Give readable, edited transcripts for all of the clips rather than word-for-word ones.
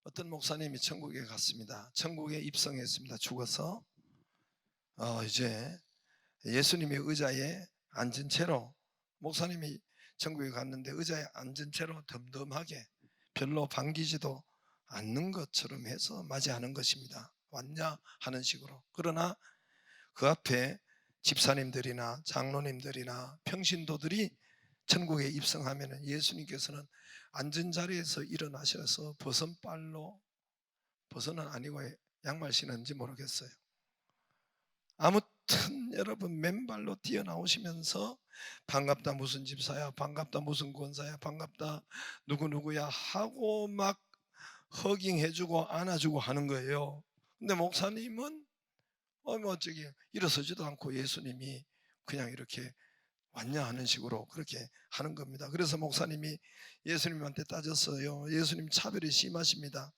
어떤 목사님이 천국에 갔습니다. 천국에 입성했습니다. 죽어서 이제 예수님의 의자에 앉은 채로, 목사님이 천국에 갔는데 의자에 앉은 채로 덤덤하게 별로 반기지도 않는 것처럼 해서 맞이하는 것입니다. 왔냐 하는 식으로. 그러나 그 앞에 집사님들이나 장로님들이나 평신도들이 천국에 입성하면 예수님께서는 앉은 자리에서 일어나셔서 벗은 아니고 양말 신었는지 모르겠어요. 아무튼 여러분 맨발로 뛰어나오시면서 반갑다 무슨 집사야, 반갑다 무슨 권사야, 반갑다 누구누구야 하고 막 허깅해주고 안아주고 하는 거예요. 근데 목사님은 뭐 저기 일어서지도 않고 예수님이 그냥 이렇게 왔냐 하는 식으로 그렇게 하는 겁니다. 그래서 목사님이 예수님한테 따졌어요. 예수님 차별이 심하십니다.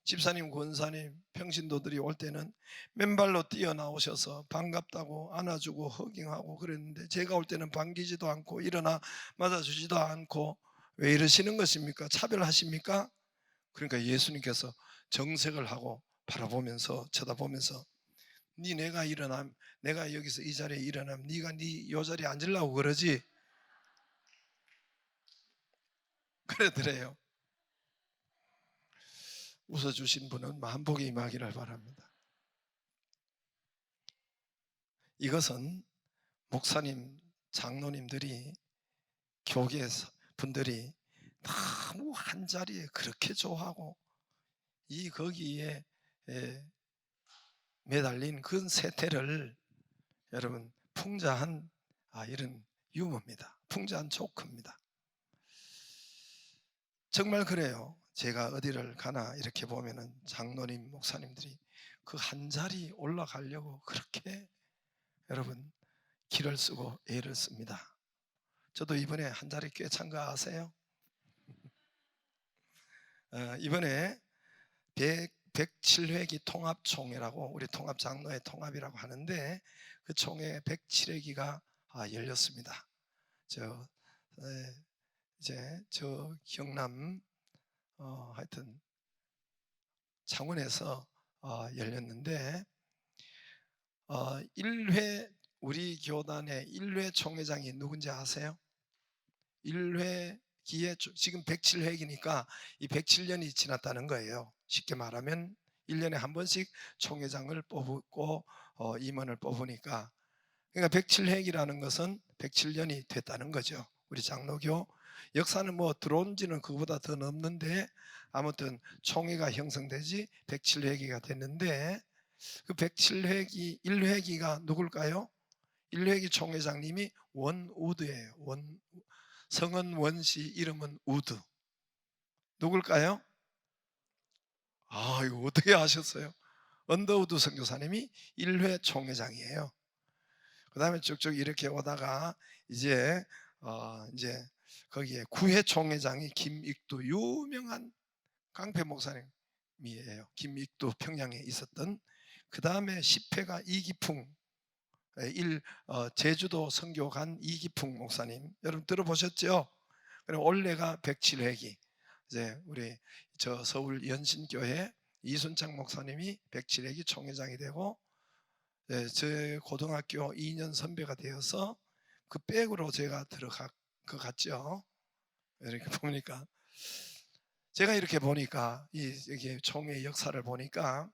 집사님, 권사님, 평신도들이 올 때는 맨발로 뛰어나오셔서 반갑다고 안아주고 허깅하고 그랬는데 제가 올 때는 반기지도 않고 일어나 맞아주지도 않고 왜 이러시는 것입니까? 차별하십니까? 그러니까 예수님께서 정색을 하고 바라보면서 쳐다보면서 내가 여기서 이 자리에 일어나면 네가 이 자리에 앉으려고 그러지? 그러더래요. 웃어주신 분은 만복의 임하기를 바랍니다. 이것은 목사님, 장로님들이, 교계 분들이 너무 한 자리에 그렇게 좋아하고 거기에 매달린 그 세태를 여러분 풍자한 이런 유머입니다. 풍자한 조크입니다. 정말 그래요. 제가 어디를 가나 이렇게 보면은 장로님, 목사님들이 그 한 자리 올라가려고 그렇게 여러분 기를 쓰고 애를 씁니다. 저도 이번에 한 자리 꽤 참가하세요. 이번에 107회기 통합총회라고, 우리 통합장로의 통합이라고 하는데 그 총회 107회기가 열렸습니다. 이제 저 경남 하여튼 창원에서 열렸는데 1회 우리 교단의 1회 총회장이 누군지 아세요? 1회기에 지금 107회기니까 이 107년이 지났다는 거예요. 쉽게 말하면 1년에 한 번씩 총회장을 뽑고 임원을 뽑으니까, 그러니까 107회기라는 것은 107년이 됐다는 거죠. 우리 장로교 역사는 뭐 들어온 지는 그보다 더 넘는데 아무튼 총회가 형성되지 107회기가 됐는데, 그 107회기 1회기가 누굴까요? 1회기 총회장님이 원우드예요. 성은 원시, 이름은 우드. 누굴까요? 이거 어떻게 아셨어요? 언더우드 선교사님이 1회 총회장이에요. 그 다음에 쭉쭉 이렇게 오다가 이제 거기에 9회 총회장이 김익두, 유명한 깡패 목사님이에요. 김익두, 평양에 있었던. 그 다음에 10회가 이기풍, 제주도 선교간 이기풍 목사님, 여러분 들어보셨죠? 그리고 올해가 107회기, 이제 우리 저 서울 연신교회 이순창 목사님이 107회기 총회장이 되고, 제 고등학교 2년 선배가 되어서 그 백으로 제가 들어갈 것 같죠. 이렇게 보니까, 제가 이렇게 보니까 이게 총회 역사를 보니까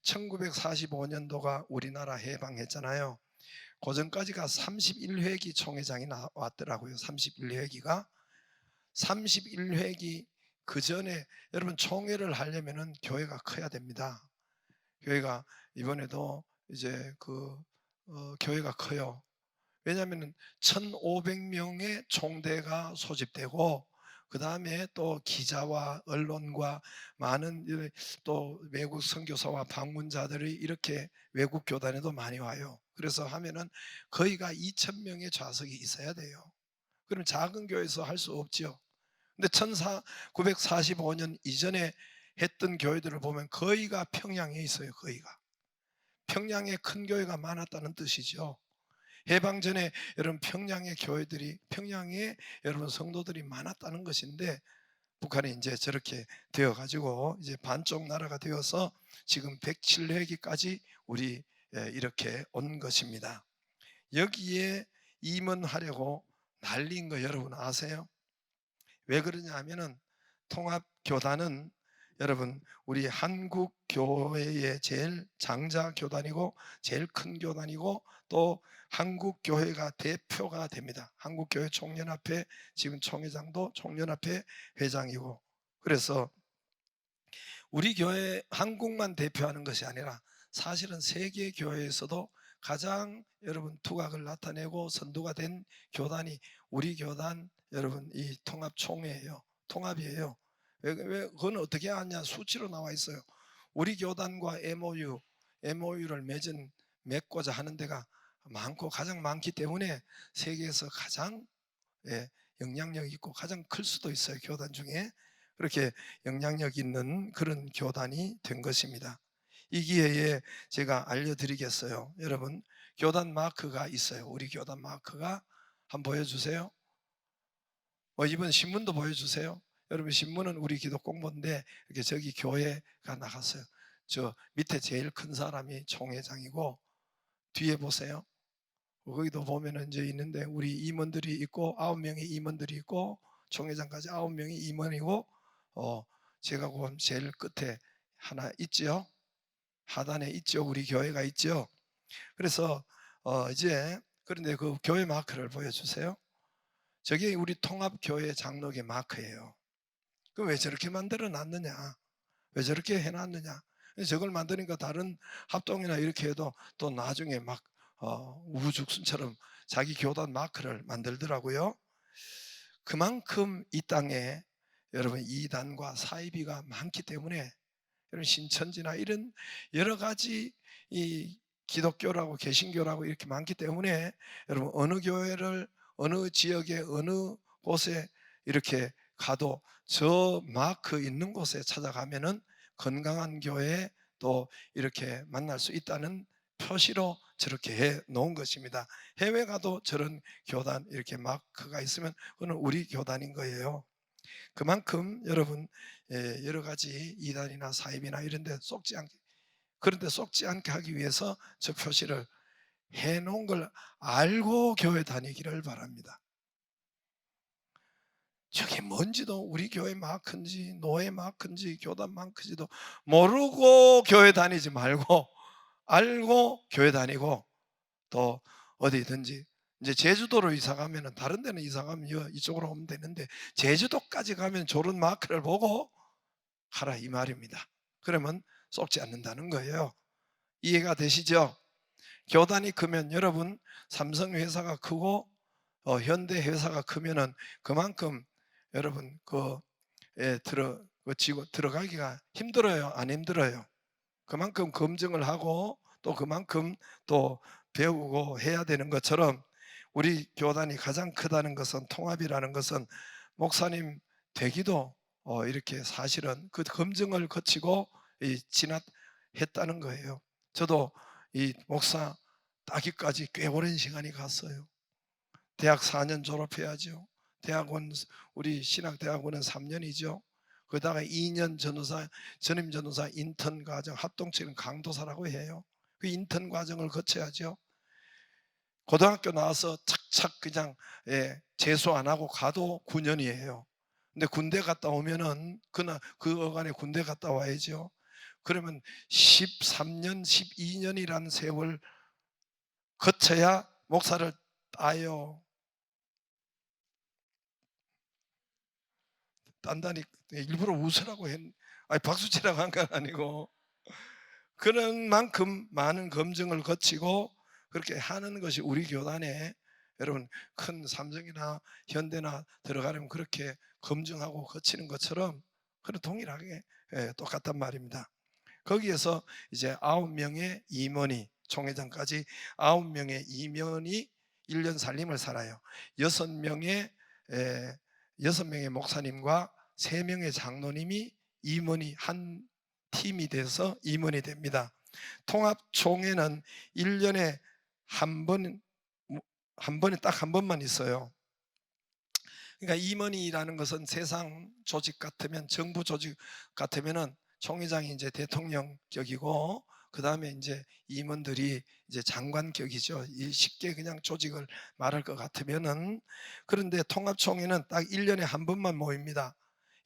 1945년도가 우리나라 해방했잖아요. 그 전까지가 31회기 총회장이 나왔더라고요. 31회기가 31회기 그 전에, 여러분 총회를 하려면은 교회가 커야 됩니다. 교회가 이번에도 이제 교회가 커요. 왜냐하면 1,500명의 총대가 소집되고, 그 다음에 또 기자와 언론과 많은 또 외국 선교사와 방문자들이 이렇게 외국 교단에도 많이 와요. 그래서 하면은 거의가 2,000명의 좌석이 있어야 돼요. 그럼 작은 교회에서 할 수 없죠. 근데 1945년 이전에 했던 교회들을 보면 거의가 평양에 있어요. 거의가 평양에 큰 교회가 많았다는 뜻이죠. 해방 전에 여러분 평양의 교회들이, 평양에 여러분 성도들이 많았다는 것인데, 북한이 이제 저렇게 되어 가지고 이제 반쪽 나라가 되어서 지금 107회기까지 우리 이렇게 온 것입니다. 여기에 임원하려고 난리인 거 여러분 아세요? 왜 그러냐 하면은 통합교단은 여러분 우리 한국 교회의 제일 장자 교단이고 제일 큰 교단이고 또 한국 교회가 대표가 됩니다. 한국 교회 총연합회 지금 총회장도 총연합회 회장이고, 그래서 우리 교회 한국만 대표하는 것이 아니라 사실은 세계 교회에서도 가장 여러분 두각을 나타내고 선두가 된 교단이 우리 교단 여러분 이 통합총회예요. 통합이에요. 왜 그건 어떻게 아냐? 수치로 나와 있어요. 우리 교단과 MOU를 맺고자 하는 데가 많고 가장 많기 때문에 세계에서 가장 영향력 있고 가장 클 수도 있어요. 교단 중에 그렇게 영향력 있는 그런 교단이 된 것입니다. 이 기회에 제가 알려드리겠어요. 여러분 교단 마크가 있어요. 우리 교단 마크가 한번 보여주세요. 이번 신문도 보여주세요. 여러분 신문은 우리 기독 공부인데 이렇게 저기 교회가 나갔어요. 저 밑에 제일 큰 사람이 총회장이고 뒤에 보세요. 거기도 보면은 이제 있는데 우리 임원들이 있고 9명의 임원들이 있고 총회장까지 9명이 임원이고 제가 본 제일 끝에 하나 있죠. 하단에 있죠. 우리 교회가 있죠. 그래서 이제 그런데 그 교회 마크를 보여주세요. 저게 우리 통합교회 장로교 마크예요. 그럼 왜 저렇게 만들어 놨느냐? 왜 저렇게 해놨느냐? 저걸 만드니까 다른 합동이나 이렇게 해도 또 나중에 막 우후죽순처럼 자기 교단 마크를 만들더라고요. 그만큼 이 땅에 여러분 이단과 사이비가 많기 때문에 여러분 신천지나 이런 여러 가지 이 기독교라고 개신교라고 이렇게 많기 때문에 여러분 어느 교회를 어느 지역에 어느 곳에 이렇게 가도 저 마크 있는 곳에 찾아가면은 건강한 교회 또 이렇게 만날 수 있다는 표시로 저렇게 해 놓은 것입니다. 해외 가도 저런 교단 이렇게 마크가 있으면 그건 우리 교단인 거예요. 그만큼 여러분 여러 가지 이단이나 사입이나 이런 데 속지 않게, 그런데 속지 않게 하기 위해서 저 표시를 해 놓은 걸 알고 교회 다니기를 바랍니다. 저게 뭔지도 우리 교회 마크인지 노예 마크인지 교단 마크인지도 모르고 교회 다니지 말고 알고 교회 다니고, 또 어디든지 이제 제주도로 이사 가면은 다른 데는 이사 가면 이쪽으로 오면 되는데 제주도까지 가면 저런 마크를 보고 하라 이 말입니다. 그러면 썩지 않는다는 거예요. 이해가 되시죠? 교단이 크면 여러분 삼성 회사가 크고 현대 회사가 크면은 그만큼 여러분 들어가기가 힘들어요? 안 힘들어요? 그만큼 검증을 하고 또 그만큼 또 배우고 해야 되는 것처럼 우리 교단이 가장 크다는 것은 통합이라는 것은 목사님 되기도 이렇게 사실은 그 검증을 거치고 진압했다는 거예요. 저도 이 목사 따기까지 꽤 오랜 시간이 갔어요. 대학 4년 졸업해야죠. 대학원 우리 신학대학원은 3년이죠. 그러다가 2년 전임 전도사 인턴 과정, 합동체는 강도사라고 해요. 그 인턴 과정을 거쳐야죠. 고등학교 나와서 착착 그냥 재수 안 하고 가도 9년이에요. 근데 군대 갔다 오면은 그 어간에 군대 갔다 와야죠. 그러면 13년, 12년이라는 세월 거쳐야 목사를 따요. 딴다니 일부러 웃으라고 아니 박수 치라고 한 건 아니고 그런 만큼 많은 검증을 거치고 그렇게 하는 것이 우리 교단에 여러분 큰 삼성이나 현대나 들어가려면 그렇게 검증하고 거치는 것처럼 그런 동일하게 똑같단 말입니다. 거기에서 이제 9명의 임원이 총회장까지 9명의 임원이 1년 살림을 살아요. 6명의 6명의 목사님과 3명의 장로님이 임원이 한 팀이 돼서 임원이 됩니다. 통합총회는 1년에 한 번에 딱 한 번만 있어요. 그러니까 임원이라는 것은 세상 조직 같으면, 정부 조직 같으면은 총회장이 이제 대통령격이고, 그 다음에 이제 임원들이 이제 장관격이죠. 쉽게 그냥 조직을 말할 것 같으면은. 그런데 통합총회는 딱 1년에 한 번만 모입니다.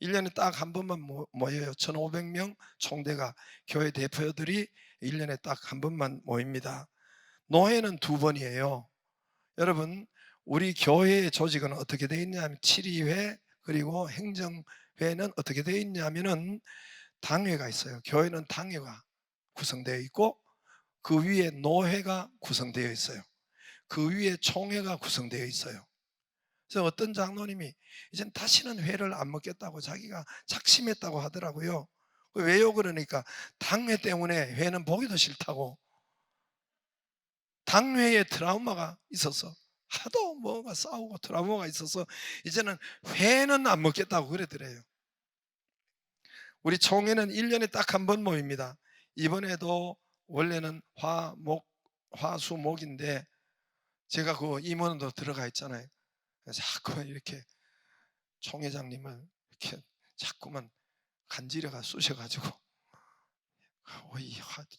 1년에 딱 한 번만 모여요. 1,500명 총대가, 교회 대표들이 1년에 딱 한 번만 모입니다. 노회는 두 번이에요. 여러분, 우리 교회의 조직은 어떻게 되어 있냐면, 7위회 그리고 행정회는 어떻게 되어 있냐면은 당회가 있어요. 교회는 당회가 구성되어 있고, 그 위에 노회가 구성되어 있어요. 그 위에 총회가 구성되어 있어요. 그래서 어떤 장로님이 이젠 다시는 회를 안 먹겠다고 자기가 작심했다고 하더라고요. 왜요? 그러니까 당회 때문에 회는 보기도 싫다고, 당회에 트라우마가 있어서, 하도 뭐가 싸우고 트라우마가 있어서 이제는 회는 안 먹겠다고 그러더래요. 우리 총회는 1년에 딱 한 번 모입니다. 이번에도 원래는 화수목인데 제가 그 임원도 들어가 있잖아요. 그래서 자꾸만 이렇게 총회장님을 이렇게 자꾸만 간지러가 쑤셔가지고,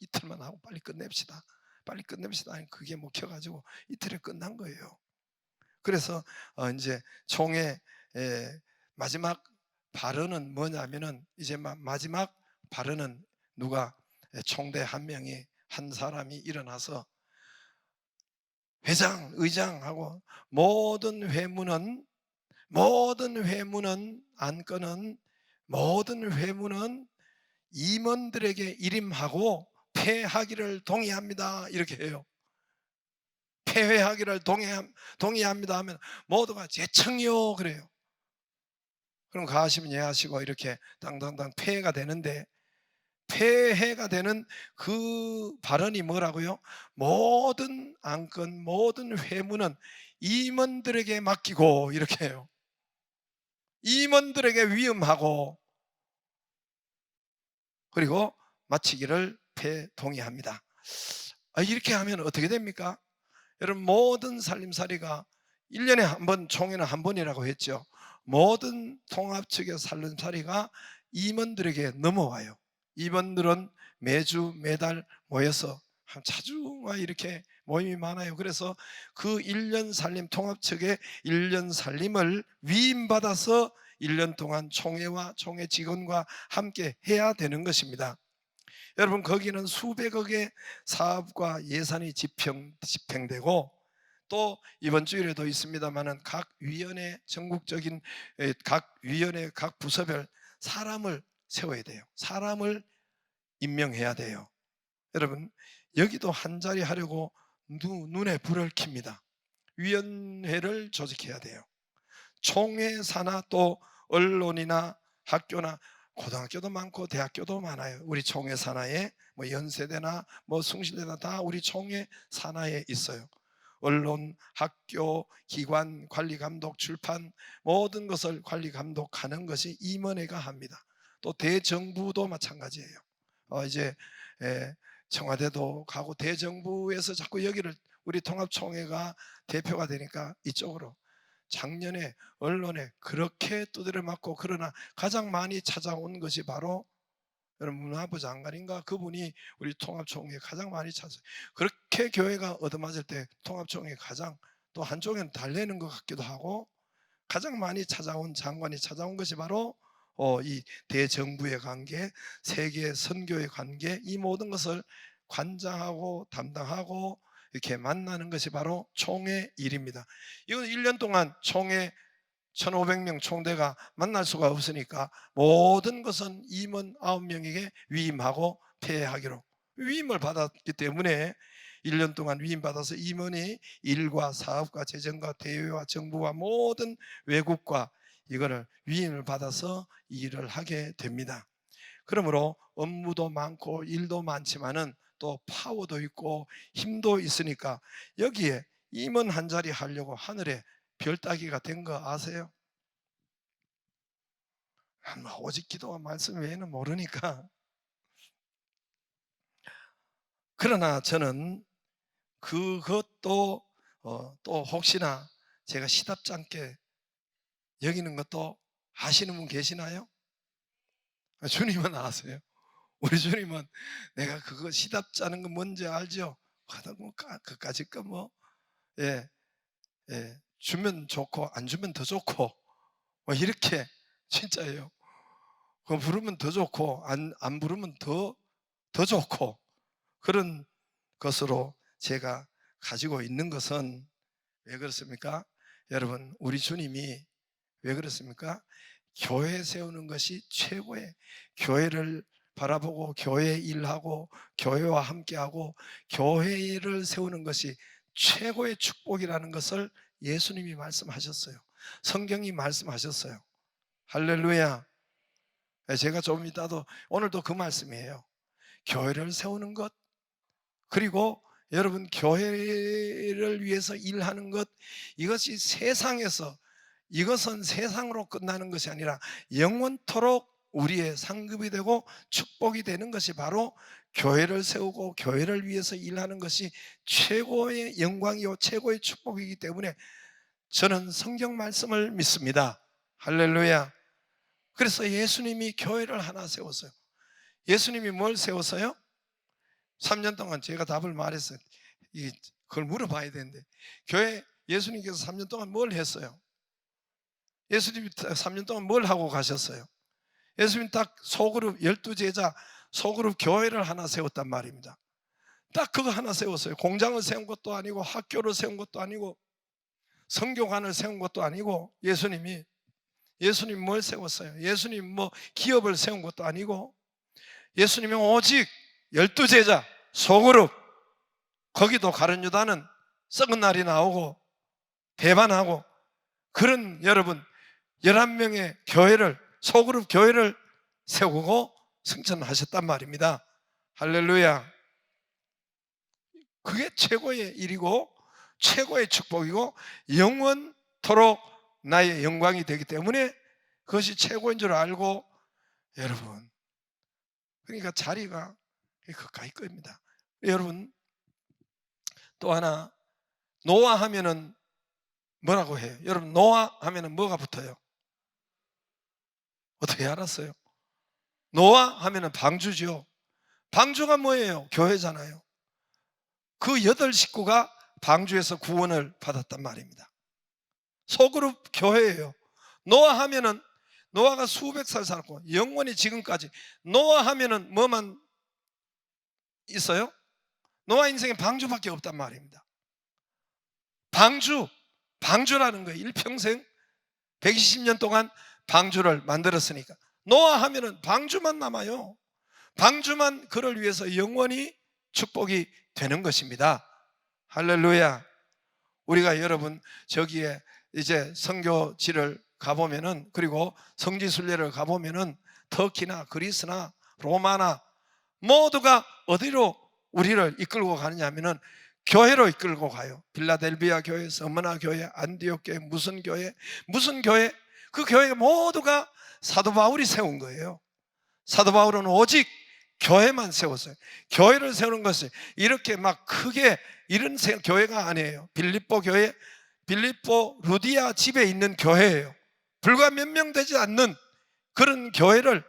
이틀만 하고 빨리 끝냅시다. 빨리 끝냅시다. 그게 먹혀가지고 이틀에 끝난 거예요. 그래서 이제 총회 마지막 발언은 뭐냐면은, 이제 마지막 발언은 누가, 총대 한 명이, 한 사람이 일어나서 회장, 의장하고 모든 회문은 안건은, 모든 회문은 임원들에게 일임하고 폐하기를 동의합니다. 이렇게 해요. 폐회하기를 동의합니다 하면 모두가 제청이요 그래요. 그럼 가시면 예하시고 이렇게 당당당 폐해가 되는데, 폐해가 되는 그 발언이 뭐라고요? 모든 안건, 모든 회문은 임원들에게 맡기고, 이렇게 해요. 임원들에게 위임하고, 그리고 마치기를 동의합니다. 이렇게 하면 어떻게 됩니까? 여러분, 모든 살림살이가 1년에 한 번, 총회는 한 번이라고 했죠. 모든 통합 측의 살림살이가 임원들에게 넘어와요. 임원들은 매달 모여서 자주 이렇게 모임이 많아요. 그래서 그 1년 살림, 통합 측의 1년 살림을 위임받아서 1년 동안 총회와 총회 직원과 함께 해야 되는 것입니다. 여러분, 거기는 수백억의 사업과 예산이 집행되고, 또 이번 주일에도 있습니다만은 각 위원회, 전국적인 각 위원회, 각 부서별 사람을 세워야 돼요. 사람을 임명해야 돼요. 여러분, 여기도 한 자리 하려고 눈에 불을 켭니다. 위원회를 조직해야 돼요. 총회 산하, 또 언론이나 학교나, 고등학교도 많고 대학교도 많아요. 우리 총회 산하에 뭐 연세대나 뭐 숭실대나 다 우리 총회 산하에 있어요. 언론, 학교, 기관, 관리 감독, 출판, 모든 것을 관리 감독하는 것이 임원회가 합니다. 또 대정부도 마찬가지예요. 이제 청와대도 가고, 대정부에서 자꾸 여기를, 우리 통합총회가 대표가 되니까 이쪽으로, 작년에 언론에 그렇게 두드려 맞고, 그러나 가장 많이 찾아온 것이 바로 여러분, 문화부 장관인가, 그분이 우리 통합총회에 가장 많이 찾아요. 그렇게 교회가 얻어맞을 때 통합총회에 가장, 또 한쪽에는 달래는 것 같기도 하고, 가장 많이 찾아온 장관이 찾아온 것이 바로 이 대정부의 관계, 세계 선교의 관계, 이 모든 것을 관장하고 담당하고 이렇게 만나는 것이 바로 총회 일입니다. 이건 1년 동안 총회 1,500명 총대가 만날 수가 없으니까 모든 것은 임원 9명에게 위임하고 폐하기로 위임을 받았기 때문에, 1년 동안 위임받아서 임원이 일과 사업과 재정과 대외와 정부와 모든 외국과 이거를 위임을 받아서 일을 하게 됩니다. 그러므로 업무도 많고 일도 많지만은 또 파워도 있고 힘도 있으니까, 여기에 임원 한 자리 하려고 하늘에 별 따기가 된 거 아세요? 오직 기도와 말씀 외에는 모르니까. 그러나 저는 그것도 또 혹시나 제가 시답지 않게 여기는 것도 아시는 분 계시나요? 주님은 아세요. 우리 주님은 내가 그거 시답 짜는 거 뭔지 알죠? 하다 뭐 그까짓 거 뭐, 예, 예, 주면 좋고 안 주면 더 좋고 뭐 이렇게 진짜예요. 그 부르면 더 좋고 안 부르면 더 좋고 그런 것으로 제가 가지고 있는 것은 왜 그렇습니까? 여러분, 우리 주님이 왜 그렇습니까? 교회 세우는 것이 최고의, 교회를 바라보고 교회 일하고 교회와 함께하고 교회를 세우는 것이 최고의 축복이라는 것을 예수님이 말씀하셨어요. 성경이 말씀하셨어요. 할렐루야. 제가 조금 이따도 오늘도 그 말씀이에요. 교회를 세우는 것, 그리고 여러분 교회를 위해서 일하는 것, 이것이 세상에서, 이것은 세상으로 끝나는 것이 아니라 영원토록 우리의 상급이 되고 축복이 되는 것이 바로 교회를 세우고 교회를 위해서 일하는 것이 최고의 영광이요 최고의 축복이기 때문에 저는 성경 말씀을 믿습니다. 할렐루야. 그래서 예수님이 교회를 하나 세웠어요. 예수님이 뭘 세웠어요? 3년 동안 제가 답을 말했어요. 그걸 물어봐야 되는데, 교회 예수님께서 3년 동안 뭘 했어요? 예수님이 3년 동안 뭘 하고 가셨어요? 예수님 딱 소그룹 12제자 소그룹 교회를 하나 세웠단 말입니다. 딱 그거 하나 세웠어요. 공장을 세운 것도 아니고 학교를 세운 것도 아니고 성교관을 세운 것도 아니고 예수님 뭘 세웠어요? 예수님 뭐 기업을 세운 것도 아니고 예수님은 오직 12제자 소그룹, 거기도 가룟 유다는 썩은 날이 나오고 배반하고 그런 여러분 11명의 교회를, 소그룹 교회를 세우고 승천하셨단 말입니다. 할렐루야. 그게 최고의 일이고 최고의 축복이고 영원토록 나의 영광이 되기 때문에 그것이 최고인 줄 알고, 여러분, 그러니까 자리가 가까이 겁니다. 여러분, 또 하나, 노아 하면은 뭐라고 해요? 여러분, 노아 하면은 뭐가 붙어요? 어떻게 알았어요? 노아 하면은 방주죠. 방주가 뭐예요? 교회잖아요. 그 8식구가 방주에서 구원을 받았단 말입니다. 소그룹 교회예요. 노아 하면은 노아가 수백 살 살았고 영원히 지금까지 노아 하면은 뭐만 있어요? 노아 인생에 방주밖에 없단 말입니다. 방주라는 거예요. 일평생 120년 동안 방주를 만들었으니까 노아 하면은 방주만 남아요. 방주만 그를 위해서 영원히 축복이 되는 것입니다. 할렐루야. 우리가 여러분 저기에 이제 선교지를 가보면은, 그리고 성지순례를 가보면은 터키나 그리스나 로마나 모두가 어디로 우리를 이끌고 가느냐 하면은 교회로 이끌고 가요. 빌라델비아 교회, 서머나 교회, 안디옥 교회, 무슨 교회, 그 교회 모두가 사도 바울이 세운 거예요. 사도 바울은 오직 교회만 세웠어요. 교회를 세우는 것이 이렇게 막 크게 이런 교회가 아니에요. 빌립보 교회, 빌립보 루디아 집에 있는 교회예요. 불과 몇 명 되지 않는 그런 교회를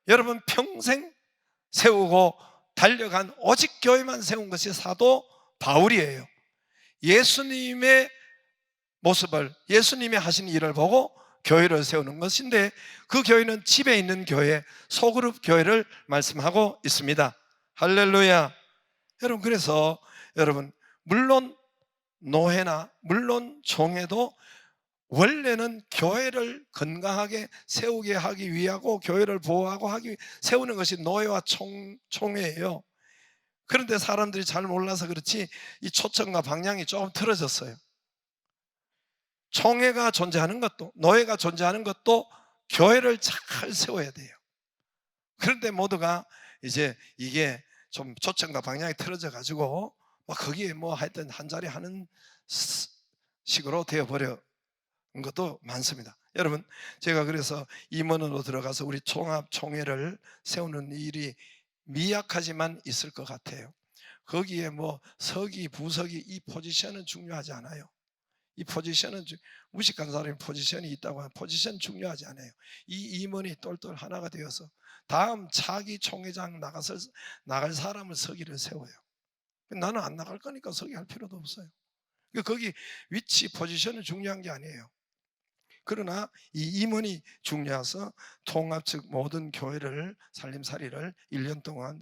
여러분 평생 세우고 달려간 오직 교회만 세운 것이 사도 바울이에요. 예수님의 모습을, 예수님이 하신 일을 보고 교회를 세우는 것인데, 그 교회는 집에 있는 교회, 소그룹 교회를 말씀하고 있습니다. 할렐루야. 여러분, 그래서 여러분, 물론 노회나 물론 종회도 원래는 교회를 건강하게 세우게 하기 위하고 교회를 보호하고 하기 위해 세우는 것이 노회와 총회예요. 그런데 사람들이 잘 몰라서 그렇지 이 초점과 방향이 조금 틀어졌어요. 총회가 존재하는 것도, 노회가 존재하는 것도 교회를 잘 세워야 돼요. 그런데 모두가 이제 이게 좀 초점과 방향이 틀어져 가지고 막 거기에 뭐 하여튼 한 자리 하는 식으로 되어버려 것도 많습니다. 여러분, 제가 그래서 임원으로 들어가서 우리 총회를 세우는 일이 미약하지만 있을 것 같아요. 거기에 뭐 서기, 부서기 이 포지션은 중요하지 않아요. 이 포지션은 무식한 사람이 포지션이 있다고 하면 포지션 중요하지 않아요. 이 임원이 똘똘 하나가 되어서 다음 차기 총회장 나갈 사람을 서기를 세워요. 나는 안 나갈 거니까 서기 할 필요도 없어요. 거기 위치 포지션은 중요한 게 아니에요. 그러나 이 임원이 중요해서 통합 즉 모든 교회를 살림살이를 1년 동안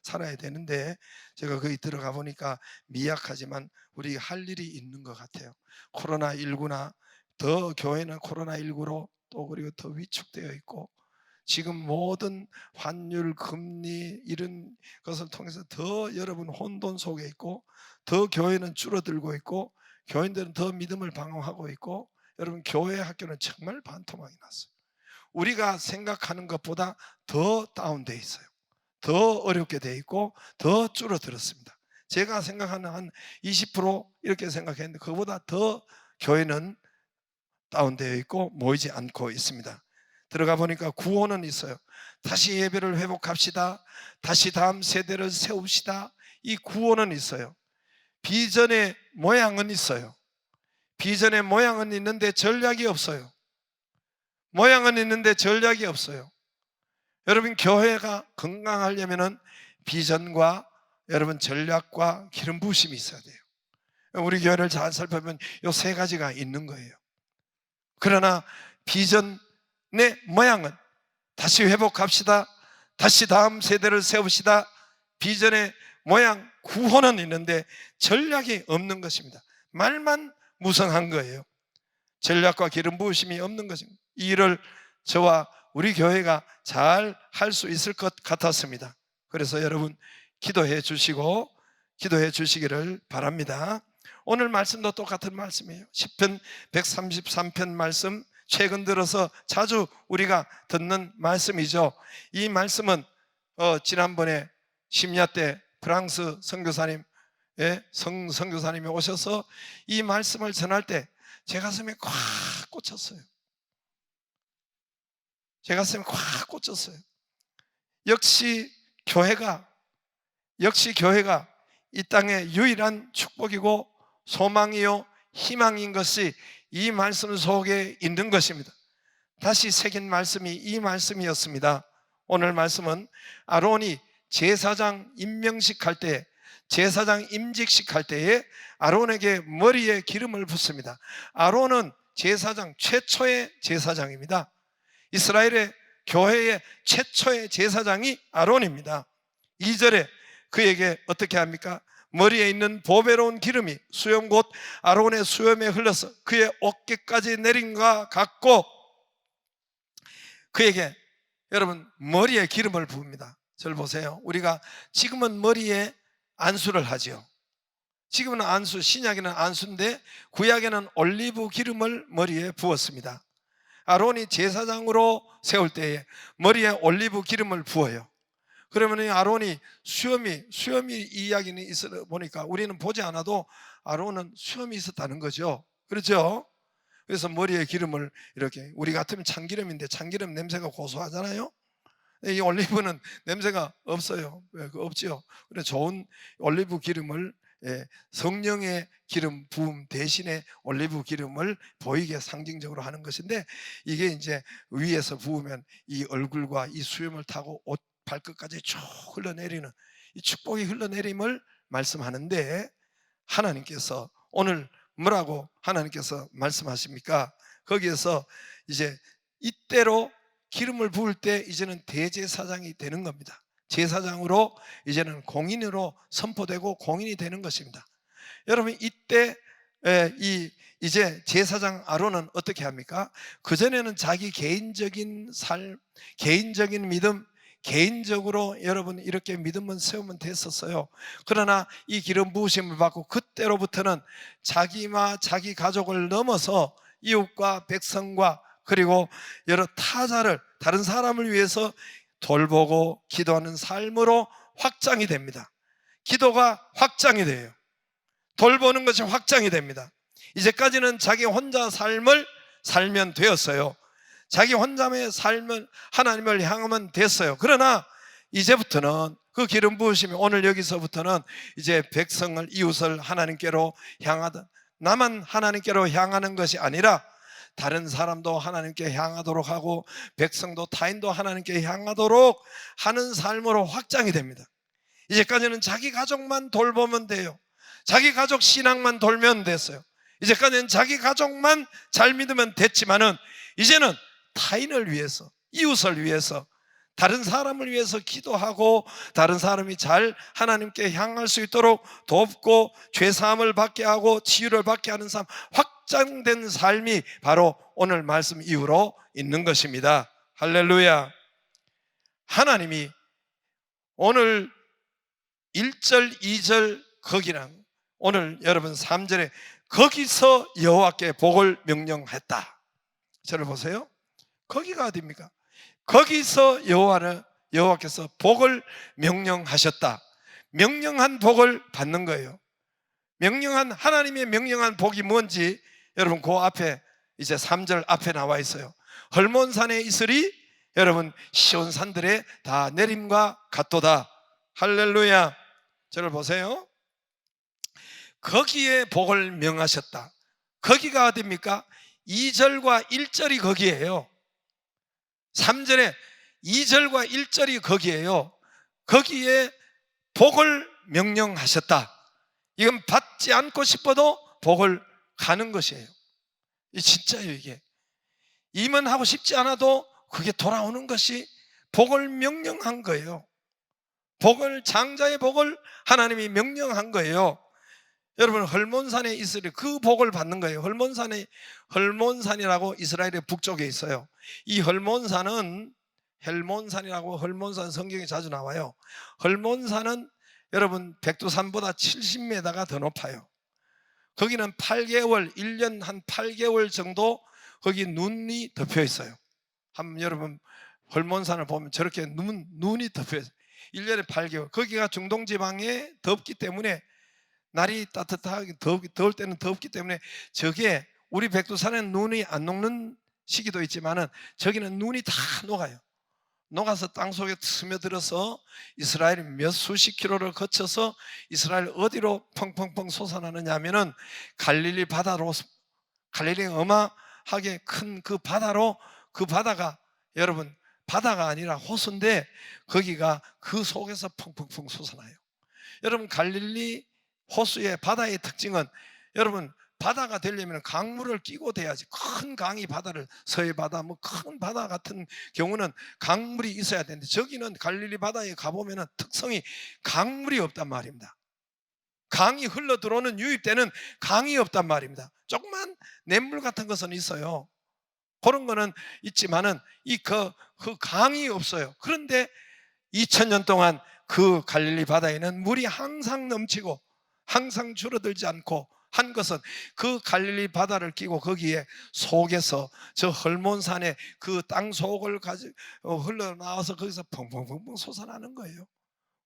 살아야 되는데, 제가 거기 들어가 보니까 미약하지만 우리 할 일이 있는 것 같아요. 코로나19나 더 교회는 코로나19로 또 그리고 더 위축되어 있고, 지금 모든 환율, 금리 이런 것을 통해서 더 여러분 혼돈 속에 있고, 더 교회는 줄어들고 있고, 교인들은 더 믿음을 방황하고 있고, 여러분 교회 학교는 정말 반토막이 났어요. 우리가 생각하는 것보다 더 다운돼 있어요. 더 어렵게 돼 있고 더 줄어들었습니다. 제가 생각하는 한 20% 이렇게 생각했는데 그거보다 더 교회는 다운되어 있고 모이지 않고 있습니다. 들어가 보니까 구호는 있어요. 다시 예배를 회복합시다. 다시 다음 세대를 세웁시다. 이 구호는 있어요. 비전의 모양은 있어요. 비전의 모양은 있는데 전략이 없어요. 모양은 있는데 전략이 없어요. 여러분 교회가 건강하려면 비전과 여러분 전략과 기름 부으심이 있어야 돼요. 우리 교회를 잘 살펴보면 이 세 가지가 있는 거예요. 그러나 비전의 모양은 다시 회복합시다. 다시 다음 세대를 세웁시다. 비전의 모양 구호는 있는데 전략이 없는 것입니다. 말만 무성한 거예요. 전략과 기름 부으심이 없는 것입니다. 이 일을 저와 우리 교회가 잘 할 수 있을 것 같았습니다. 그래서 여러분 기도해 주시기를 바랍니다. 오늘 말씀도 똑같은 말씀이에요. 시편 133편 말씀, 최근 들어서 자주 우리가 듣는 말씀이죠. 이 말씀은 지난번에 심야 때 프랑스 선교사님 선교사님이 오셔서 이 말씀을 전할 때 제 가슴에 꽉 꽂혔어요. 제 가슴에 꽉 꽂혔어요. 역시 교회가 이 땅의 유일한 축복이고 소망이요 희망인 것이 이 말씀 속에 있는 것입니다. 다시 새긴 말씀이 이 말씀이었습니다. 오늘 말씀은 아론이 제사장 임명식 할 때, 제사장 임직식 할 때에 아론에게 머리에 기름을 붓습니다. 아론은 제사장 최초의 제사장입니다. 이스라엘의 교회의 최초의 제사장이 아론입니다. 2절에 그에게 어떻게 합니까? 머리에 있는 보배로운 기름이 수염 곧 아론의 수염에 흘러서 그의 어깨까지 내린 것 같고, 그에게 여러분 머리에 기름을 부읍니다. 저를 보세요. 우리가 지금은 머리에 안수를 하죠. 지금은 안수, 신약에는 안수인데 구약에는 올리브 기름을 머리에 부었습니다. 아론이 제사장으로 세울 때에 머리에 올리브 기름을 부어요. 그러면 아론이 수염이 이야기는 있어 보니까 우리는 보지 않아도 아론은 수염이 있었다는 거죠. 그렇죠? 그래서 머리에 기름을 이렇게, 우리 같으면 참기름인데 참기름 냄새가 고소하잖아요. 이 올리브는 냄새가 없어요. 없죠. 그래서 좋은 올리브 기름을 성령의 기름 부음 대신에 올리브 기름을 보이게 상징적으로 하는 것인데, 이게 이제 위에서 부으면 이 얼굴과 이 수염을 타고 옷 발끝까지 쭉 흘러내리는 이 축복이 흘러내림을 말씀하는데, 하나님께서 오늘 뭐라고 하나님께서 말씀하십니까? 거기에서 이제 이때로 기름을 부을 때 이제는 대제사장이 되는 겁니다. 제사장으로 이제는 공인으로 선포되고 공인이 되는 것입니다. 여러분 이때 이제 제사장 아론은 어떻게 합니까? 그전에는 자기 개인적인 삶, 개인적인 믿음, 개인적으로 여러분 이렇게 믿음은 세우면 됐었어요. 그러나 이 기름 부으심을 받고 그때로부터는 자기와 자기 가족을 넘어서 이웃과 백성과 그리고 여러 타자를, 다른 사람을 위해서 돌보고 기도하는 삶으로 확장이 됩니다. 기도가 확장이 돼요. 돌보는 것이 확장이 됩니다. 이제까지는 자기 혼자 삶을 살면 되었어요. 자기 혼자의 삶을 하나님을 향하면 됐어요. 그러나 이제부터는 그 기름 부으심이 오늘 여기서부터는 이제 백성을, 이웃을 하나님께로 향하던 나만 하나님께로 향하는 것이 아니라 다른 사람도 하나님께 향하도록 하고 백성도 타인도 하나님께 향하도록 하는 삶으로 확장이 됩니다. 이제까지는 자기 가족만 돌보면 돼요. 자기 가족 신앙만 돌면 됐어요. 이제까지는 자기 가족만 잘 믿으면 됐지만은 이제는 타인을 위해서, 이웃을 위해서, 다른 사람을 위해서 기도하고 다른 사람이 잘 하나님께 향할 수 있도록 돕고 죄사함을 받게 하고 치유를 받게 하는 삶, 확장된 삶이 바로 오늘 말씀 이후로 있는 것입니다. 할렐루야. 하나님이 오늘 1절, 2절 거기랑 오늘 여러분 3절에 거기서 여호와께 복을 명령했다. 저를 보세요. 거기가 어디입니까? 거기서 여호와께서 복을 명령하셨다. 명령한 복을 받는 거예요. 하나님의 명령한 복이 뭔지 여러분 그 앞에 이제 3절 앞에 나와 있어요. 헐몬산에 있으리 여러분 시온 산들에 다 내림과 같도다. 할렐루야. 저를 보세요. 거기에 복을 명하셨다. 거기가 어디입니까? 2절과 1절이 거기에요. 3절에 2절과 1절이 거기에요. 거기에 복을 명령하셨다. 이건 받지 않고 싶어도 복을 가는 것이에요. 이 진짜예요. 이게 임원하고 싶지 않아도 그게 돌아오는 것이 복을 명령한 거예요. 장자의 복을 하나님이 명령한 거예요. 여러분 헐몬산에 있으리 그 복을 받는 거예요. 헐몬산이라고 이스라엘의 북쪽에 있어요. 이 헐몬산은 헐몬산 성경에 자주 나와요. 헐몬산은 여러분 백두산보다 70m가 더 높아요. 거기는 8개월, 1년 한 8개월 정도 거기 눈이 덮여 있어요. 한번 여러분 헐몬산을 보면 저렇게 눈이 덮여 있어요. 1년에 8개월. 거기가 중동 지방에 덥기 때문에 날이 따뜻하게 더울 때는 덥기 때문에 저게 우리 백두산에는 눈이 안 녹는 시기도 있지만은 저기는 눈이 다 녹아요. 녹아서 땅속에 스며들어서 이스라엘이 몇 수십 킬로를 거쳐서 이스라엘 어디로 펑펑펑 솟아나느냐 하면은 갈릴리 바다로, 갈릴리 어마하게 큰 그 바다로, 그 바다가 여러분 바다가 아니라 호수인데 거기가 그 속에서 펑펑펑 솟아나요. 여러분 갈릴리 호수의 바다의 특징은 여러분 바다가 되려면 강물을 끼고 돼야지. 큰 강이 바다를, 서해 바다 뭐 큰 바다 같은 경우는 강물이 있어야 되는데 저기는 갈릴리 바다에 가보면 특성이 강물이 없단 말입니다. 강이 흘러 들어오는 유입되는 강이 없단 말입니다. 조그만 냇물 같은 것은 있어요. 그런 거는 있지만은 그 강이 없어요. 그런데 2000년 동안 그 갈릴리 바다에는 물이 항상 넘치고 항상 줄어들지 않고 한 것은 그 갈릴리 바다를 끼고 거기에 속에서 저 헐몬산의 그 땅 속을 흘러나와서 거기서 펑펑펑펑 솟아나는 거예요.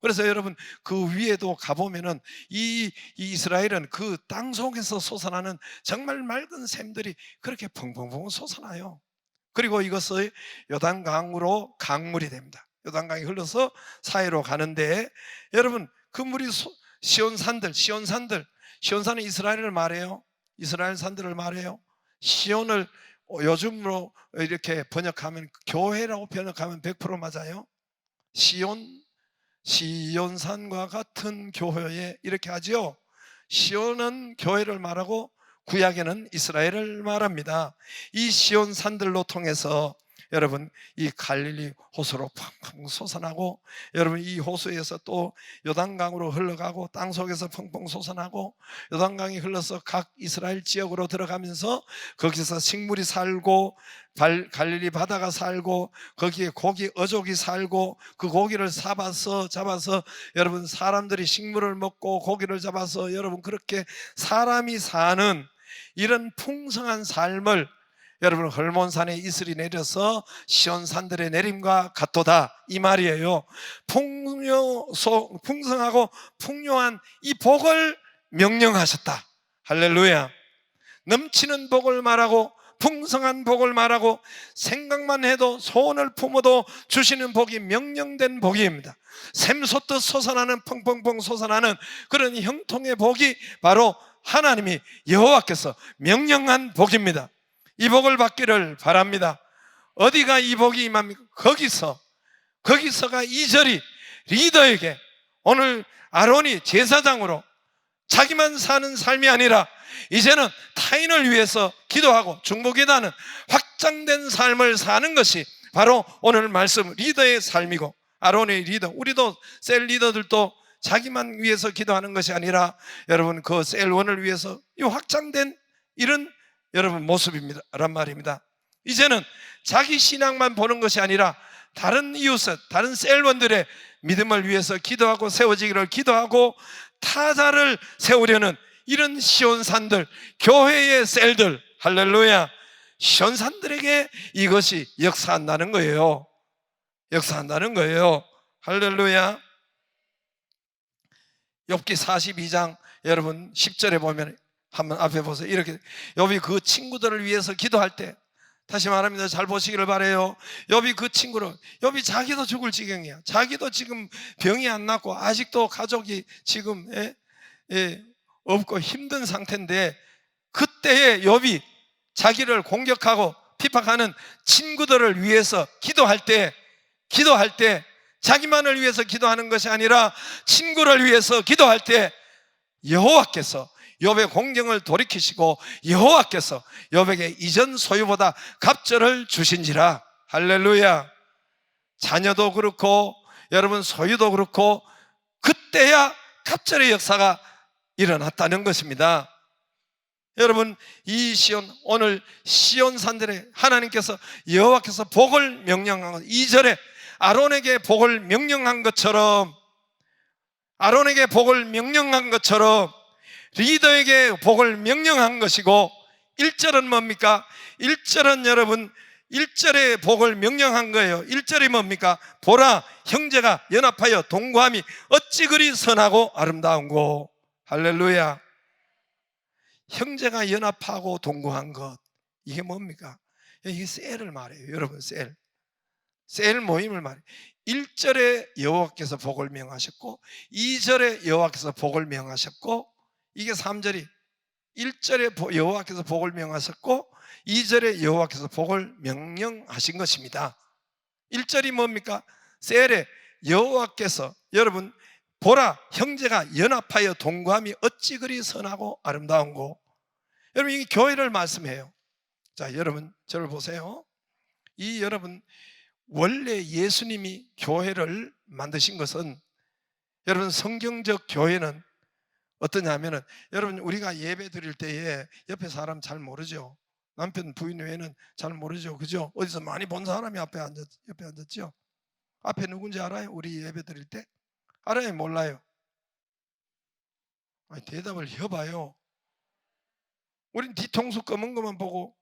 그래서 여러분 그 위에도 가보면은 이 이스라엘은 그 땅 속에서 솟아나는 정말 맑은 샘들이 그렇게 펑펑펑 솟아나요. 그리고 이것을 요단강으로 강물이 됩니다. 요단강이 흘러서 사해로 가는데 여러분 그 물이 시온산은 이스라엘을 말해요. 이스라엘 산들을 말해요. 시온을 요즘으로 이렇게 번역하면 교회라고 번역하면 100% 맞아요. 시온산과 같은 교회에 이렇게 하죠. 시온은 교회를 말하고 구약에는 이스라엘을 말합니다. 이 시온산들로 통해서 여러분 이 갈릴리 호수로 펑펑 솟아나고 여러분 이 호수에서 또 요단강으로 흘러가고 땅속에서 펑펑 솟아나고 요단강이 흘러서 각 이스라엘 지역으로 들어가면서 거기서 식물이 살고 갈릴리 바다가 살고 거기에 고기 어족이 살고 그 고기를 잡아서 여러분 사람들이 식물을 먹고 고기를 잡아서 여러분 그렇게 사람이 사는 이런 풍성한 삶을 여러분 헐몬산에 이슬이 내려서 시온산들의 내림과 같도다 이 말이에요. 풍성하고 풍요한 이 복을 명령하셨다. 할렐루야. 넘치는 복을 말하고 풍성한 복을 말하고 생각만 해도 소원을 품어도 주시는 복이 명령된 복입니다. 샘솟듯 솟아나는 펑펑펑 솟아나는 그런 형통의 복이 바로 하나님이 여호와께서 명령한 복입니다. 이 복을 받기를 바랍니다. 어디가 이 복이 임합니까? 거기서가 2절이 리더에게, 오늘 아론이 제사장으로 자기만 사는 삶이 아니라 이제는 타인을 위해서 기도하고 중보기도하는 확장된 삶을 사는 것이 바로 오늘 말씀 리더의 삶이고, 아론의 리더, 우리도 셀 리더들도 자기만 위해서 기도하는 것이 아니라 여러분 그 셀원을 위해서 이 확장된 이런 여러분 모습입니다란 말입니다. 이제는 자기 신앙만 보는 것이 아니라 다른 이웃, 다른 셀원들의 믿음을 위해서 기도하고 세워지기를 기도하고 타자를 세우려는 이런 시온산들, 교회의 셀들, 할렐루야, 시온산들에게 이것이 역사한다는 거예요. 역사한다는 거예요. 할렐루야. 욥기 42장 여러분 10절에 보면 한번 앞에 보세요. 이렇게 욥이 그 친구들을 위해서 기도할 때, 다시 말합니다. 잘 보시기를 바라요. 욥이 그 친구를, 욥이 자기도 죽을 지경이야. 자기도 지금 병이 안 낫고 아직도 가족이 지금 없고 힘든 상태인데, 그때에 욥이 자기를 공격하고 핍박하는 친구들을 위해서 기도할 때 자기만을 위해서 기도하는 것이 아니라 친구를 위해서 기도할 때 여호와께서 욥의 공경을 돌이키시고 여호와께서 욥에게 이전 소유보다 갑절을 주신지라. 할렐루야. 자녀도 그렇고 여러분 소유도 그렇고 그때야 갑절의 역사가 일어났다는 것입니다. 여러분 이 시온, 오늘 시온산들의 하나님께서 여호와께서 복을 명령한 것, 2절에 아론에게 복을 명령한 것처럼, 아론에게 복을 명령한 것처럼 리더에게 복을 명령한 것이고, 1절은 뭡니까? 1절은 여러분 1절에 복을 명령한 거예요. 1절이 뭡니까? 보라, 형제가 연합하여 동거함이 어찌 그리 선하고 아름다운고. 할렐루야. 형제가 연합하고 동거한 것, 이게 뭡니까? 이게 셀을 말해요. 여러분 셀 모임을 말해요. 1절에 여호와께서 복을 명하셨고 2절에 여호와께서 복을 명하셨고, 이게 3절이 1절에 여호와께서 복을 명하셨고 2절에 여호와께서 복을 명령하신 것입니다. 1절이 뭡니까? 셀에 여호와께서, 여러분 보라, 형제가 연합하여 동거함이 어찌 그리 선하고 아름다운고. 여러분 이게 교회를 말씀해요. 자, 여러분 저를 보세요. 이 여러분 원래 예수님이 교회를 만드신 것은, 여러분 성경적 교회는 어떠냐면은, 여러분 우리가 예배 드릴 때에 옆에 사람 잘 모르죠. 남편 부인 외에는 잘 모르죠. 그죠? 어디서 많이 본 사람이 옆에 앉았죠. 앞에 누군지 알아요? 우리 예배 드릴 때? 알아요? 몰라요? 아니, 대답을 해봐요. 우린 뒤통수 검은 것만 보고,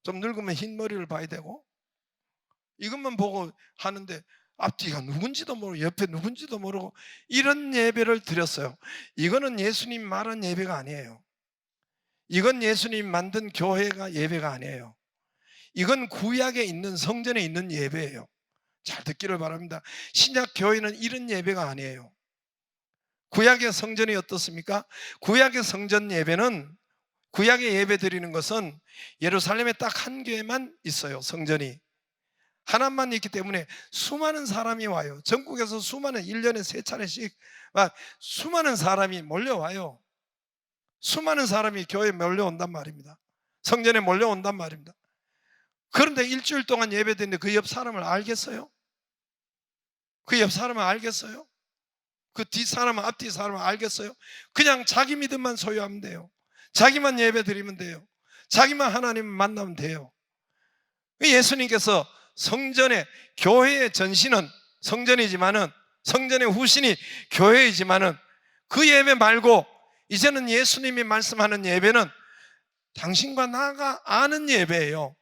좀 늙으면 흰 머리를 봐야 되고, 이것만 보고 하는데 앞뒤가 누군지도 모르고 옆에 누군지도 모르고 이런 예배를 드렸어요. 이거는 예수님 말한 예배가 아니에요. 이건 예수님 만든 교회가 예배가 아니에요. 이건 구약에 있는 성전에 있는 예배예요. 잘 듣기를 바랍니다. 신약 교회는 이런 예배가 아니에요. 구약의 성전이 어떻습니까? 구약의 성전 예배는, 구약의 예배 드리는 것은 예루살렘에 딱 한 교회만 있어요. 성전이 하나만 있기 때문에 수많은 사람이 와요. 전국에서 수많은, 1년에 3차례씩 수많은 사람이 몰려와요. 수많은 사람이 교회에 몰려온단 말입니다. 성전에 몰려온단 말입니다. 그런데 일주일 동안 예배 드리는데 그 옆 사람을 알겠어요? 그 옆 사람을 알겠어요? 그 뒷 사람은, 앞뒤 사람을 알겠어요? 그냥 자기 믿음만 소유하면 돼요. 자기만 예배 드리면 돼요. 자기만 하나님 만나면 돼요. 예수님께서 성전의, 교회의 전신은 성전이지만은, 성전의 후신이 교회이지만은, 그 예배 말고 이제는 예수님이 말씀하는 예배는 당신과 나가 아는 예배예요.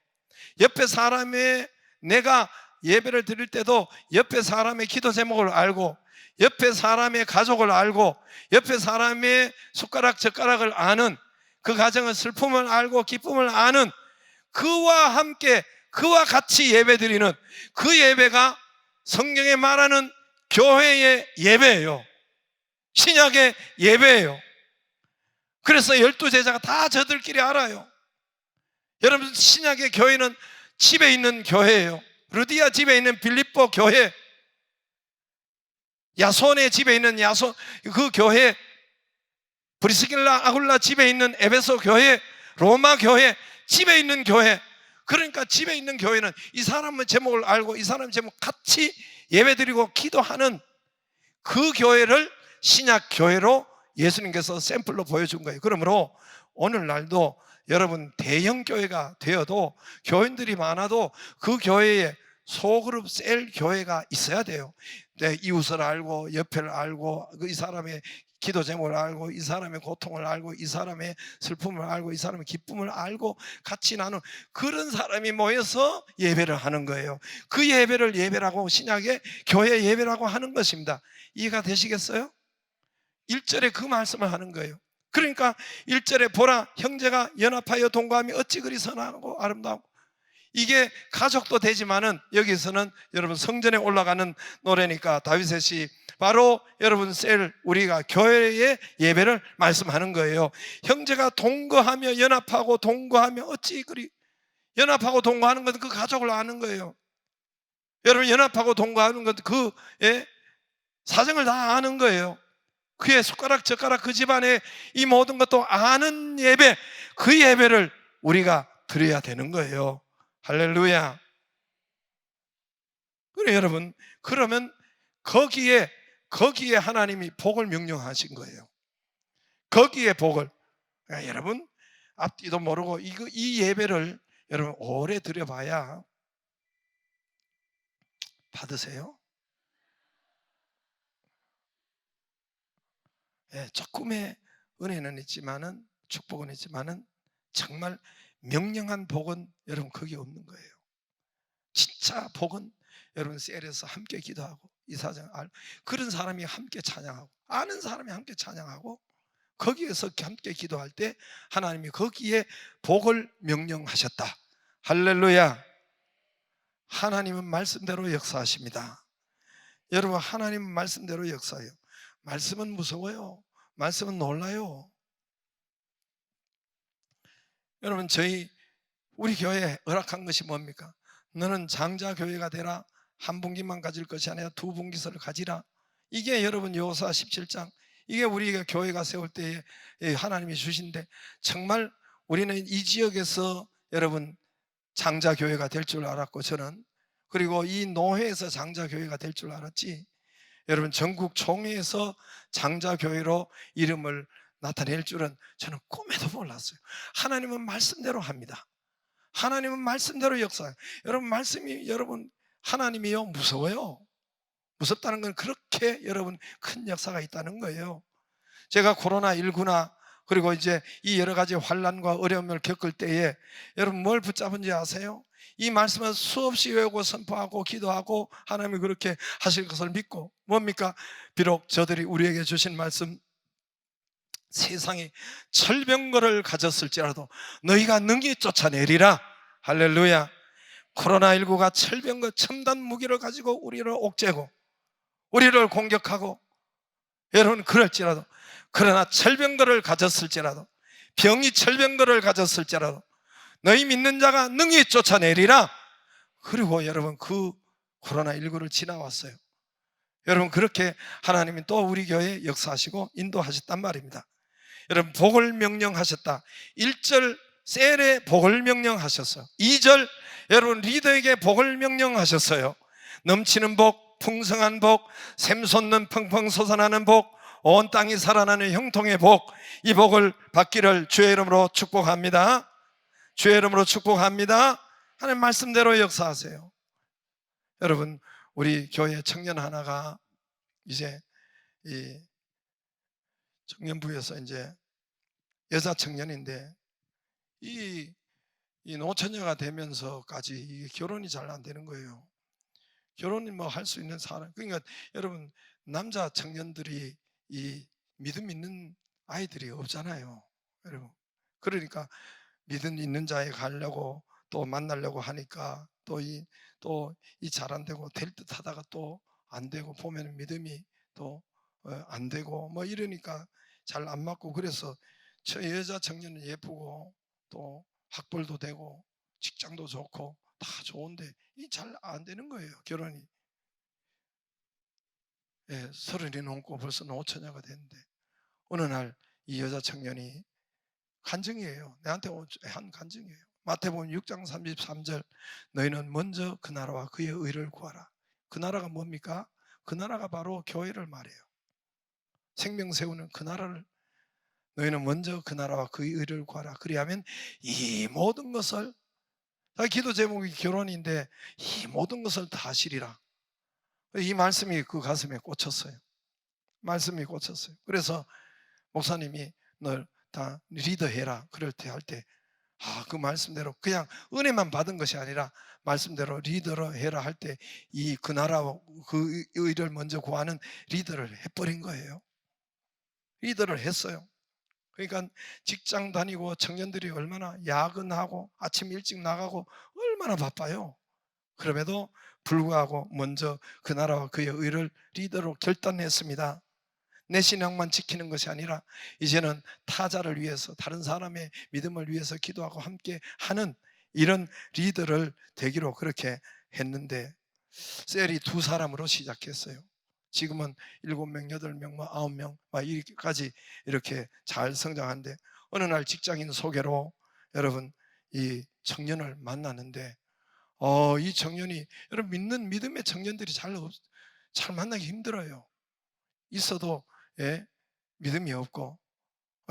옆에 사람의, 내가 예배를 드릴 때도 옆에 사람의 기도 제목을 알고, 옆에 사람의 가족을 알고, 옆에 사람의 숟가락 젓가락을 아는, 그 가정의 슬픔을 알고 기쁨을 아는, 그와 함께 그와 같이 예배드리는 그 예배가 성경에 말하는 교회의 예배예요. 신약의 예배예요. 그래서 12제자가 다 저들끼리 알아요. 여러분, 신약의 교회는 집에 있는 교회예요. 루디아 집에 있는 빌립보 교회, 야손의 집에 있는 야손 그 교회, 브리스길라 아굴라 집에 있는 에베소 교회, 로마 교회, 집에 있는 교회. 그러니까 집에 있는 교회는 이 사람의 제목을 알고 이 사람의 제목 같이 예배드리고 기도하는 그 교회를 신약 교회로 예수님께서 샘플로 보여준 거예요. 그러므로 오늘날도 여러분, 대형 교회가 되어도 교인들이 많아도 그 교회에 소그룹 셀 교회가 있어야 돼요. 내 이웃을 알고 옆에를 알고 이 사람의 기도 제목을 알고 이 사람의 고통을 알고 이 사람의 슬픔을 알고 이 사람의 기쁨을 알고 같이 나누는 그런 사람이 모여서 예배를 하는 거예요. 그 예배를 예배라고, 신약의 교회 예배라고 하는 것입니다. 이해가 되시겠어요? 1절에 그 말씀을 하는 거예요. 그러니까 1절에 보라, 형제가 연합하여 동거함이 어찌 그리 선하고 아름다워. 이게 가족도 되지만은 여기서는 여러분 성전에 올라가는 노래니까 다윗의 시, 바로 여러분 우리가 교회의 예배를 말씀하는 거예요. 형제가 동거하며 연합하고 동거하며 어찌 그리, 연합하고 동거하는 것은 그 가족을 아는 거예요. 여러분, 연합하고 동거하는 것은 그 사정을 다 아는 거예요. 그의 숟가락 젓가락 그 집안의 이 모든 것도 아는 예배, 그 예배를 우리가 드려야 되는 거예요. 할렐루야. 그래 여러분, 그러면 거기에 하나님이 복을 명령하신 거예요. 거기에 복을. 그러니까 여러분, 앞뒤도 모르고 이 예배를 여러분 오래 드려봐야 받으세요. 조금의 은혜는 있지만은, 축복은 있지만은 정말 명령한 복은 여러분 거기 없는 거예요. 진짜 복은 여러분 셀에서 함께 기도하고 이 사정 알고 그런 사람이 함께 찬양하고 아는 사람이 함께 찬양하고 거기에서 함께 기도할 때 하나님이 거기에 복을 명령하셨다. 할렐루야. 하나님은 말씀대로 역사하십니다. 여러분, 하나님은 말씀대로 역사해요. 말씀은 무서워요. 말씀은 놀라요. 여러분, 우리 교회에 허락한 것이 뭡니까? 너는 장자교회가 되라. 한 분기만 가질 것이 아니라 두 분기서를 가지라. 이게 여러분 여호수아 17장, 이게 우리가 교회가 세울 때에 하나님이 주신데, 정말 우리는 이 지역에서 여러분 장자교회가 될 줄 알았고, 저는 그리고 이 노회에서 장자교회가 될 줄 알았지, 여러분 전국 총회에서 장자교회로 이름을 나타낼 줄은 저는 꿈에도 몰랐어요. 하나님은 말씀대로 합니다. 하나님은 말씀대로 역사해요. 여러분, 말씀이 여러분 하나님이요 무서워요. 무섭다는 건 그렇게 여러분 큰 역사가 있다는 거예요. 제가 코로나19나 그리고 이제 이 여러 가지 환난과 어려움을 겪을 때에 여러분 뭘 붙잡은지 아세요? 이 말씀을 수없이 외우고 선포하고 기도하고 하나님이 그렇게 하실 것을 믿고, 뭡니까? 비록 저들이 우리에게 주신 말씀, 세상이 철병거를 가졌을지라도 너희가 능히 쫓아내리라. 할렐루야. 코로나19가 철병거 첨단 무기를 가지고 우리를 옥죄고 우리를 공격하고, 여러분 그럴지라도, 그러나 철병거를 가졌을지라도, 병이 철병거를 가졌을지라도 너희 믿는 자가 능히 쫓아내리라. 그리고 여러분 그 코로나19를 지나왔어요. 여러분 그렇게 하나님이 또 우리 교회에 역사하시고 인도하셨단 말입니다. 여러분 복을 명령하셨다. 1절 셀에 복을 명령하셨어요. 2절 여러분 리더에게 복을 명령하셨어요. 넘치는 복, 풍성한 복, 샘솟는 펑펑 솟아나는 복, 온 땅이 살아나는 형통의 복, 이 복을 받기를 주의 이름으로 축복합니다. 주의 이름으로 축복합니다. 하나님 말씀대로 역사하세요. 여러분, 우리 교회 청년 하나가 이제 이 청년부에서 이제 여자 청년인데 이 노처녀가 되면서까지 이게 결혼이 잘 안 되는 거예요. 결혼이 뭐 할 수 있는 사람, 그러니까 여러분 남자 청년들이 이 믿음 있는 아이들이 없잖아요, 여러분. 그러니까 믿음 있는 자에 가려고 또 만나려고 하니까 또 이 잘 안 되고 될 듯 하다가 또 안 되고 보면 믿음이 또 안 되고 뭐 이러니까 잘 안 맞고, 그래서 저 여자 청년은 예쁘고 또 학벌도 되고 직장도 좋고 다 좋은데 이 잘 안 되는 거예요, 결혼이. 예, 30이 넘고 벌써 노처녀가 됐는데 어느 날 이 여자 청년이 간증이에요. 내한테 한 간증이에요. 마태복음 6장 33절, 너희는 먼저 그 나라와 그의 의를 구하라. 그 나라가 뭡니까? 그 나라가 바로 교회를 말해요. 생명 세우는 그 나라를, 너희는 먼저 그 나라와 그의 의를 구하라. 그리하면 이 모든 것을, 기도 제목이 결혼인데 이 모든 것을 다 하시리라. 이 말씀이 그 가슴에 꽂혔어요. 말씀이 꽂혔어요. 그래서 목사님이 널 다 리더해라 그럴 때 할 때, 그 말씀대로 그냥 은혜만 받은 것이 아니라 말씀대로 리더로 해라 할 때 이 그 나라와 그 의를 먼저 구하는 리더를 해버린 거예요. 리더를 했어요. 그러니까 직장 다니고 청년들이 얼마나 야근하고 아침 일찍 나가고 얼마나 바빠요. 그럼에도 불구하고 먼저 그 나라와 그의 의를 리더로 결단했습니다. 내 신앙만 지키는 것이 아니라 이제는 타자를 위해서, 다른 사람의 믿음을 위해서 기도하고 함께 하는 이런 리더를 되기로 그렇게 했는데, 셀이 두 사람으로 시작했어요. 지금은 7명, 8명, 9명 이렇게까지 이렇게 잘 성장하는데, 어느 날 직장인 소개로 여러분 이 청년을 만나는데, 이 청년이, 여러분 믿음의 청년들이 잘 만나기 힘들어요. 있어도 믿음이 없고,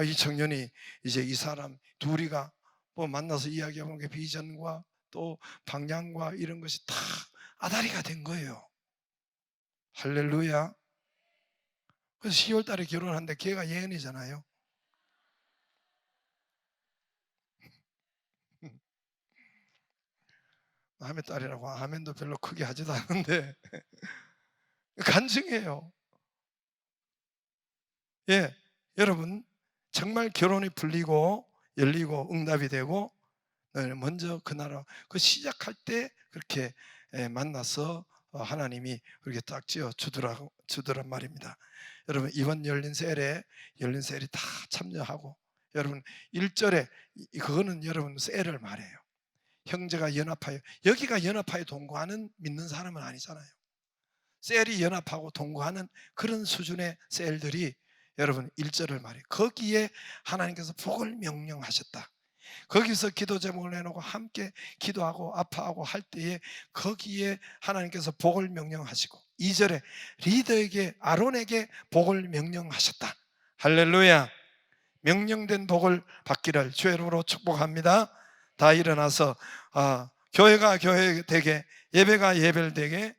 이 청년이 이제 이 사람 둘이가 뭐 만나서 이야기해본 게 비전과 또 방향과 이런 것이 다 아다리가 된 거예요. 할렐루야. 그래서 10월 달에 결혼하는데 걔가 예언이잖아요. 남의 딸이라고 아멘도 별로 크게 하지도 않는데 간증이에요. 예, 여러분 정말 결혼이 풀리고 열리고 응답이 되고, 먼저 그 나라 그 시작할 때 그렇게 만나서 하나님이 그렇게 딱 지어 주더란 말입니다. 여러분 이번 열린 셀에 다 참여하고, 여러분 1절에 그거는 여러분 셀을 말해요. 형제가 연합하여, 여기가 연합하여 동거하는 믿는 사람은 아니잖아요. 셀이 연합하고 동거하는 그런 수준의 셀들이 여러분 1절을 말해요. 거기에 하나님께서 복을 명령하셨다. 거기서 기도 제목을 내놓고 함께 기도하고 아파하고 할 때에 거기에 하나님께서 복을 명령하시고, 2절에 리더에게 아론에게 복을 명령하셨다. 할렐루야. 명령된 복을 받기를 주의 이름으로 축복합니다. 다 일어나서 교회가 교회 되게, 예배가 예배를 되게,